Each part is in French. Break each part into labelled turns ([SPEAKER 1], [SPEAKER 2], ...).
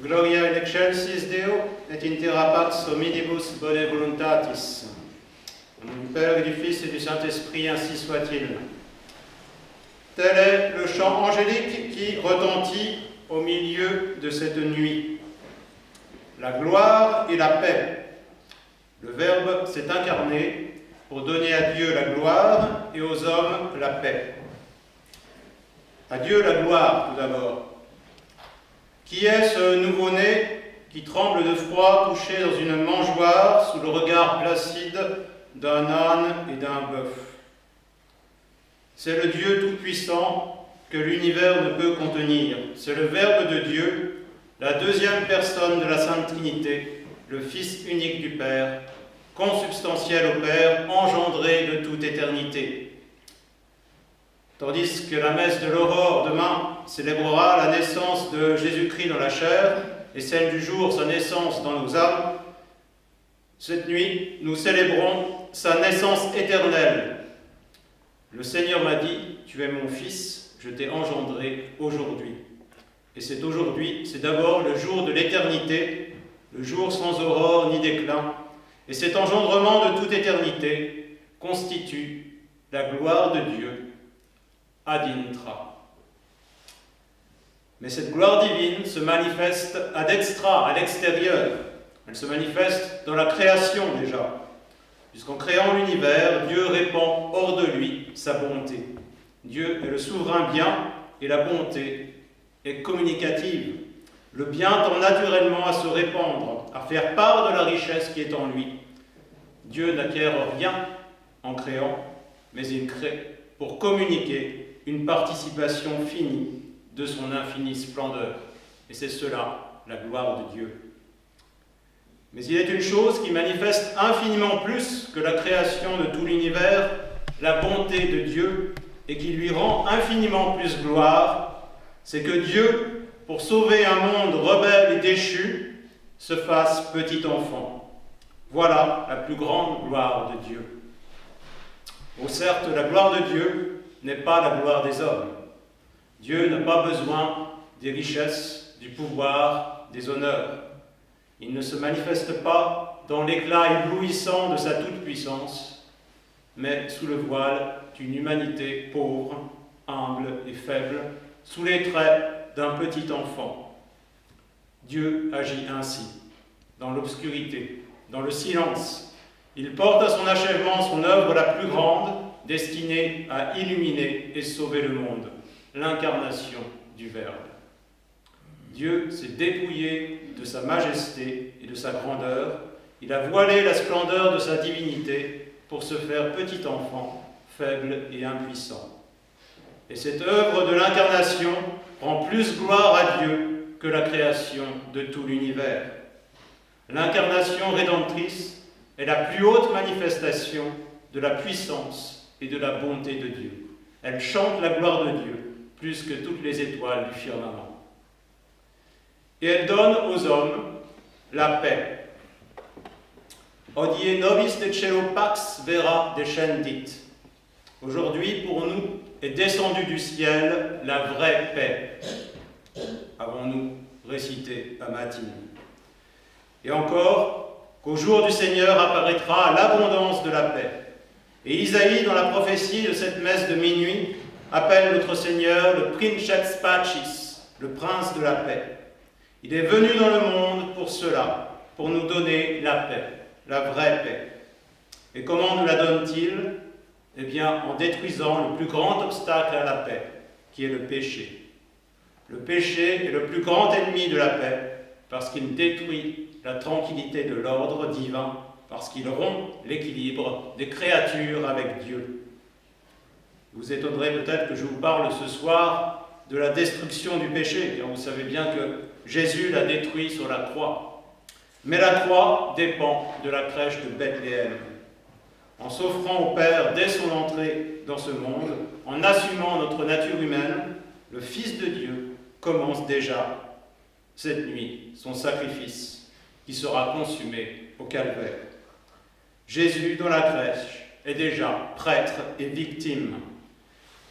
[SPEAKER 1] Gloria in excelsis Deo, et in terra pax hominibus bone voluntatis. Au nom du Père et du Fils et du Saint-Esprit, ainsi soit-il. Tel est le chant angélique qui retentit au milieu de cette nuit. La gloire et la paix. Le Verbe s'est incarné pour donner à Dieu la gloire et aux hommes la paix. À Dieu la gloire, tout d'abord. Qui est ce nouveau-né qui tremble de froid, couché dans une mangeoire sous le regard placide d'un âne et d'un bœuf? C'est le Dieu tout-puissant que l'univers ne peut contenir. C'est le Verbe de Dieu, la deuxième personne de la Sainte Trinité, le Fils unique du Père, consubstantiel au Père, engendré de toute éternité. Tandis que la messe de l'aurore demain célébrera la naissance de Jésus-Christ dans la chair et celle du jour, sa naissance dans nos âmes, cette nuit, nous célébrons sa naissance éternelle. Le Seigneur m'a dit, tu es mon fils, je t'ai engendré aujourd'hui. Et c'est aujourd'hui, c'est d'abord le jour de l'éternité, le jour sans aurore ni déclin. Et cet engendrement de toute éternité constitue la gloire de Dieu ad intra. Mais cette gloire divine se manifeste ad extra, à l'extérieur. Elle se manifeste dans la création déjà. Puisqu'en créant l'univers, Dieu répand hors de lui sa bonté. Dieu est le souverain bien et la bonté est communicative. Le bien tend naturellement à se répandre, à faire part de la richesse qui est en lui. Dieu n'acquiert rien en créant, mais il crée pour communiquer une participation finie de son infinie splendeur. Et c'est cela, la gloire de Dieu. Mais il est une chose qui manifeste infiniment plus que la création de tout l'univers, la bonté de Dieu, et qui lui rend infiniment plus gloire, c'est que Dieu, pour sauver un monde rebelle et déchu, se fasse petit enfant. Voilà la plus grande gloire de Dieu. Oh, certes, la gloire de Dieu n'est pas la gloire des hommes. Dieu n'a pas besoin des richesses, du pouvoir, des honneurs. Il ne se manifeste pas dans l'éclat éblouissant de sa toute-puissance, mais sous le voile d'une humanité pauvre, humble et faible, sous les traits d'un petit enfant. Dieu agit ainsi, dans l'obscurité, dans le silence. Il porte à son achèvement son œuvre la plus grande, destinée à illuminer et sauver le monde, l'incarnation du Verbe. Dieu s'est dépouillé de sa majesté et de sa grandeur. Il a voilé la splendeur de sa divinité pour se faire petit enfant, faible et impuissant. Et cette œuvre de l'incarnation rend plus gloire à Dieu que la création de tout l'univers. L'incarnation rédemptrice est la plus haute manifestation de la puissance et de la bonté de Dieu. Elle chante la gloire de Dieu plus que toutes les étoiles du firmament. Et elle donne aux hommes la paix. Hodie nobis de cielo pax vera descendit. Aujourd'hui, pour nous, est descendue du ciel la vraie paix. Avons-nous récité à Matine. Et encore, qu'au jour du Seigneur apparaîtra l'abondance de la paix. Et Isaïe, dans la prophétie de cette messe de minuit, appelle notre Seigneur le Princeps Pacis, le prince de la paix. Il est venu dans le monde pour cela, pour nous donner la paix, la vraie paix. Et comment nous la donne-t-il? Eh bien, en détruisant le plus grand obstacle à la paix, qui est le péché. Le péché est le plus grand ennemi de la paix, parce qu'il détruit la tranquillité de l'ordre divin, parce qu'il rompt l'équilibre des créatures avec Dieu. Vous étonnerez peut-être que je vous parle ce soir de la destruction du péché, car vous savez bien que Jésus l'a détruit sur la croix. Mais la croix dépend de la crèche de Bethléem. En s'offrant au Père dès son entrée dans ce monde, en assumant notre nature humaine, le Fils de Dieu commence déjà cette nuit son sacrifice qui sera consumé au calvaire. Jésus, dans la crèche, est déjà prêtre et victime.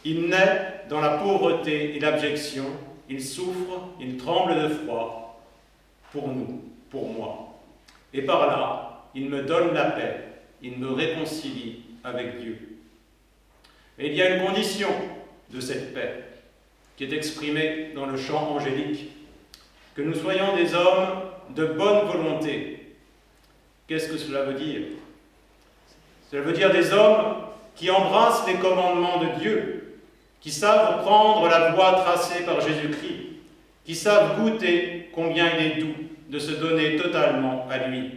[SPEAKER 1] Il naît dans la pauvreté et l'abjection, il souffre, il tremble de froid, pour nous, pour moi. Et par là, il me donne la paix, il me réconcilie avec Dieu. Mais il y a une condition de cette paix qui est exprimée dans le chant angélique, que nous soyons des hommes de bonne volonté. Qu'est-ce que cela veut dire? Cela veut dire des hommes qui embrassent les commandements de Dieu, qui savent prendre la voie tracée par Jésus-Christ, qui savent goûter combien il est doux de se donner totalement à lui.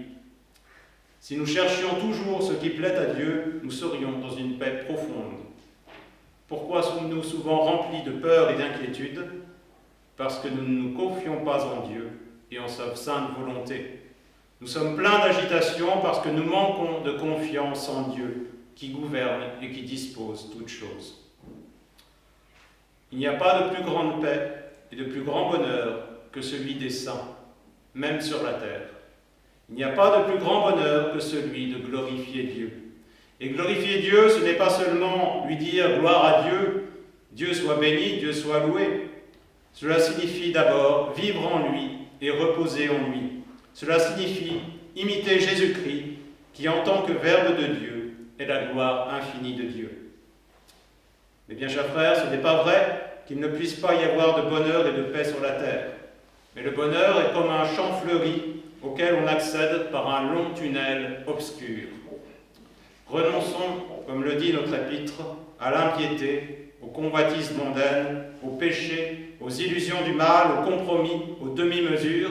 [SPEAKER 1] Si nous cherchions toujours ce qui plaît à Dieu, nous serions dans une paix profonde. Pourquoi sommes-nous souvent remplis de peur et d'inquiétude? Parce que nous ne nous confions pas en Dieu et en sa sainte volonté. Nous sommes pleins d'agitation parce que nous manquons de confiance en Dieu qui gouverne et qui dispose toutes choses. Il n'y a pas de plus grande paix et de plus grand bonheur que celui des saints, même sur la terre. Il n'y a pas de plus grand bonheur que celui de glorifier Dieu. Et glorifier Dieu, ce n'est pas seulement lui dire gloire à Dieu, Dieu soit béni, Dieu soit loué. Cela signifie d'abord vivre en lui et reposer en lui. Cela signifie imiter Jésus-Christ, qui en tant que Verbe de Dieu est la gloire infinie de Dieu. Mais bien, chers frères, ce n'est pas vrai qu'il ne puisse pas y avoir de bonheur et de paix sur la terre. Mais le bonheur est comme un champ fleuri auquel on accède par un long tunnel obscur. Renonçons, comme le dit notre épître, à l'impiété, aux convoitises mondaines, aux péchés, aux illusions du mal, aux compromis, aux demi-mesures.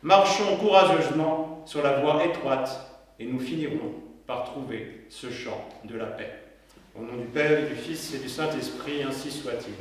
[SPEAKER 1] Marchons courageusement sur la voie étroite et nous finirons par trouver ce champ de la paix. Au nom du Père et du Fils et du Saint-Esprit, ainsi soit-il.